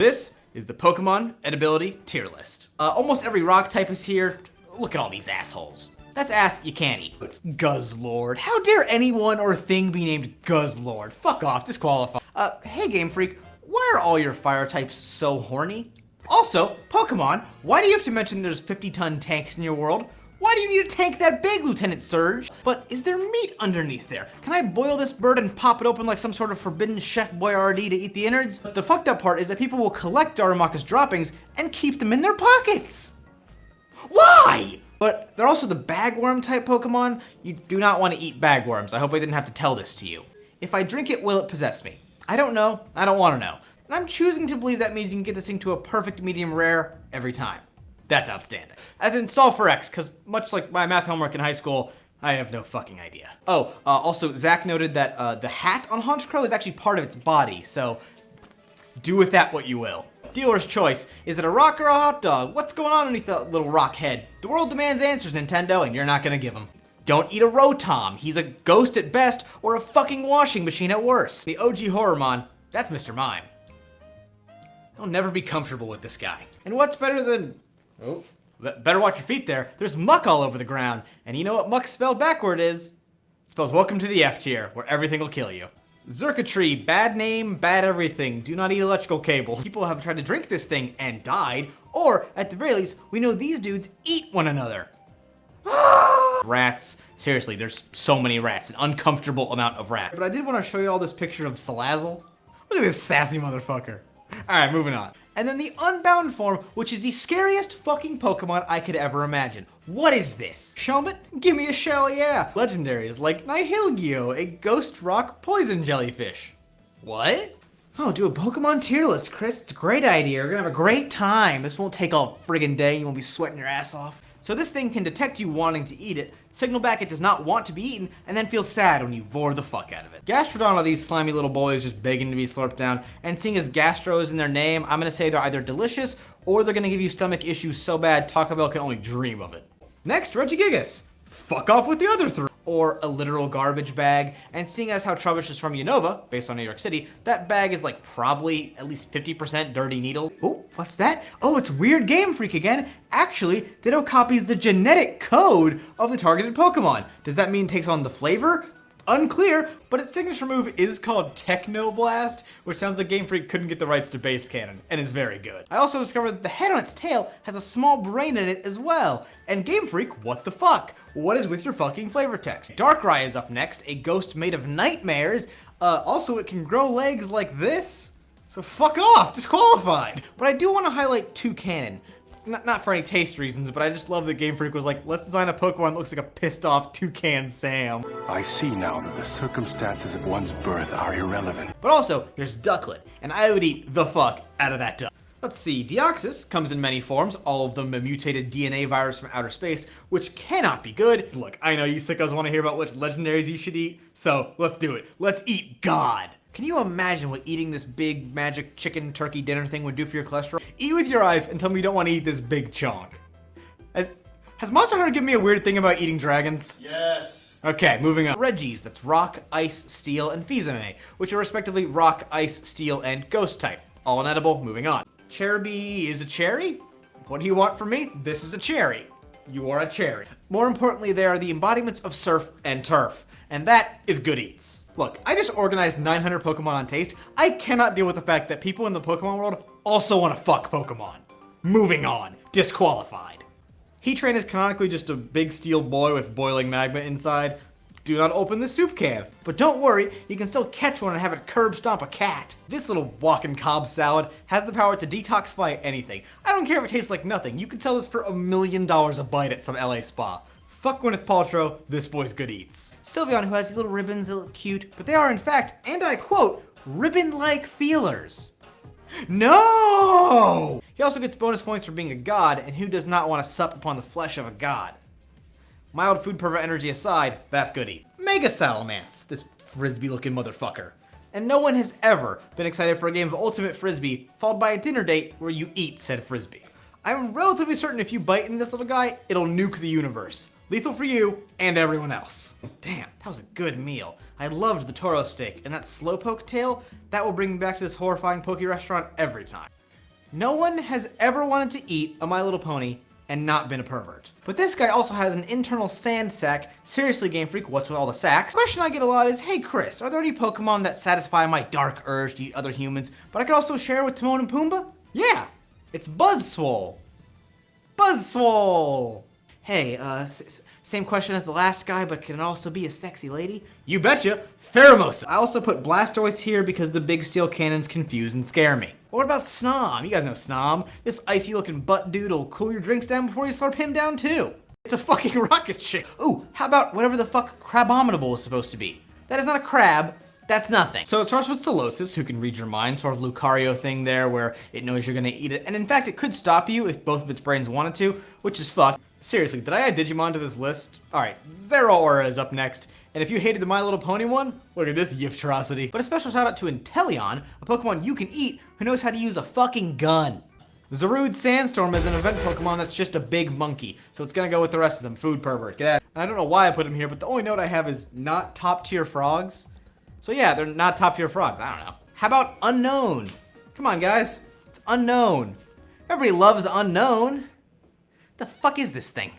This is the Pokemon Edibility tier list. Almost every rock type is here. Look at all these assholes. That's ass you can't eat. Guzzlord. How dare anyone or thing be named Guzzlord? Fuck off, disqualified. Hey Game Freak, why are all your fire types so horny? Also, Pokemon, why do you have to mention there's 50-ton tanks in your world? Why do you need a tank that big, Lieutenant Surge? But is there meat underneath there? Can I boil this bird and pop it open like some sort of forbidden Chef Boyardee to eat the innards? The fucked up part is that people will collect Darumaka's droppings and keep them in their pockets. Why? But they're also the bagworm type Pokemon. You do not want to eat bagworms. I hope I didn't have to tell this to you. If I drink it, will it possess me? I don't know. I don't want to know. And I'm choosing to believe that means you can get this thing to a perfect medium rare every time. That's outstanding. As in solve for X, because much like my math homework in high school, I have no fucking idea. Oh, also Zach noted that the hat on Honchkrow is actually part of its body, so do with that what you will. Dealer's choice. Is it a rock or a hot dog? What's going on underneath that little rock head? The world demands answers, Nintendo, and you're not gonna give them. Don't eat a Rotom. He's a ghost at best, or a fucking washing machine at worst. The OG Horrormon, that's Mr. Mime. I'll never be comfortable with this guy. And what's better than... Oh, better watch your feet there. There's muck all over the ground. And you know what muck spelled backward is? It spells welcome to the F tier, where everything will kill you. Zerkatree, bad name, bad everything. Do not eat electrical cables. People have tried to drink this thing and died, or at the very least, we know these dudes eat one another. Rats. Seriously, there's so many rats, an uncomfortable amount of rats. But I did want to show you all this picture of Salazzle. Look at this sassy motherfucker. Alright, moving on. And then the Unbound form, which is the scariest fucking Pokemon I could ever imagine. What is this? Shelmet? Give me a shell, yeah. Legendaries like Nihilgio, a ghost rock poison jellyfish. What? Oh, do a Pokemon tier list, Chris. It's a great idea. We're gonna have a great time. This won't take all friggin' day. You won't be sweating your ass off. So this thing can detect you wanting to eat it, signal back it does not want to be eaten, and then feel sad when you vor the fuck out of it. Gastrodon are these slimy little boys just begging to be slurped down, and seeing as Gastro is in their name, I'm gonna say they're either delicious, or they're gonna give you stomach issues so bad Taco Bell can only dream of it. Next, Regigigas. Fuck off with the other three. Or a literal garbage bag, and seeing as how Trubbish is from Unova, based on New York City, that bag is like probably at least 50% dirty needles. Oh, what's that? Oh, it's Weird Game Freak again. Actually, Ditto copies the genetic code of the targeted Pokemon. Does that mean it takes on the flavor? Unclear, but its signature move is called Technoblast, which sounds like Game Freak couldn't get the rights to base canon, and is very good. I also discovered that the head on its tail has a small brain in it as well. And Game Freak, what the fuck? What is with your fucking flavor text? Darkrai is up next, a ghost made of nightmares. Also, it can grow legs like this. So fuck off, disqualified. But I do want to highlight two canon. Not for any taste reasons, but I just love that Game Freak was like, let's design a Pokemon that looks like a pissed off toucan Sam. I see now that the circumstances of one's birth are irrelevant. But also, there's Ducklet, and I would eat the fuck out of that duck. Let's see, Deoxys comes in many forms, all of them a mutated DNA virus from outer space, which cannot be good. Look, I know you sickos want to hear about which legendaries you should eat, so let's do it. Let's eat God. Can you imagine what eating this big magic chicken turkey dinner thing would do for your cholesterol? Eat with your eyes and tell me you don't want to eat this big chunk. Has Monster Hunter given me a weird thing about eating dragons? Yes. Okay, moving on. Regis, that's Rock, Ice, Steel, and Fizame, which are respectively Rock, Ice, Steel, and Ghost type. All inedible, moving on. Cherubi is a cherry? What do you want from me? This is a cherry. You are a cherry. More importantly, they are the embodiments of surf and turf. And that is good eats. Look, I just organized 900 Pokemon on taste. I cannot deal with the fact that people in the Pokemon world also want to fuck Pokemon. Moving on. Disqualified. Heatran is canonically just a big steel boy with boiling magma inside. Do not open the soup can. But don't worry, you can still catch one and have it curb stomp a cat. This little walking cob salad has the power to detoxify anything. I don't care if it tastes like nothing. You could sell this for $1 million a bite at some LA spa. Fuck Gwyneth Paltrow, this boy's good eats. Sylveon, who has these little ribbons that look cute, but they are in fact, and I quote, ribbon-like feelers. No! He also gets bonus points for being a god, and who does not want to sup upon the flesh of a god? Mild food pervert energy aside, that's good eat. Mega Salamence, this frisbee-looking motherfucker. And no one has ever been excited for a game of Ultimate Frisbee, followed by a dinner date where you eat said frisbee. I'm relatively certain if you bite into this little guy, it'll nuke the universe. Lethal for you and everyone else. Damn, that was a good meal. I loved the Toro steak, and that slowpoke tail, that will bring me back to this horrifying poke restaurant every time. No one has ever wanted to eat a My Little Pony and not been a pervert. But this guy also has an internal sand sack. Seriously, Game Freak, what's with all the sacks? The question I get a lot is, hey Chris, are there any Pokemon that satisfy my dark urge to eat other humans, but I could also share with Timon and Pumbaa? Yeah, it's Buzzswole. Buzzswole! Hey, same question as the last guy, but can it also be a sexy lady? You betcha, Pheromosa. I also put Blastoise here because the big steel cannons confuse and scare me. But what about Snom? You guys know Snom. This icy looking butt dude will cool your drinks down before you slurp him down too. It's a fucking rocket ship. Ooh, how about whatever the fuck Crabominable is supposed to be? That is not a crab. That's nothing. So it starts with Solosis, who can read your mind, sort of Lucario thing there where it knows you're gonna eat it. And in fact, it could stop you if both of its brains wanted to, which is fucked. Seriously, did I add Digimon to this list? Alright, Zeraora is up next. And if you hated the My Little Pony one, look at this yiftrosity. But a special shout out to Inteleon, a Pokemon you can eat who knows how to use a fucking gun. Zarude Sandstorm is an event Pokemon that's just a big monkey, so it's gonna go with the rest of them. Food pervert, get at it. And I don't know why I put him here, but the only note I have is not top tier frogs. So yeah, they're not top tier frogs, I don't know. How about Unknown? Come on guys, it's Unknown. Everybody loves Unknown. The fuck is this thing?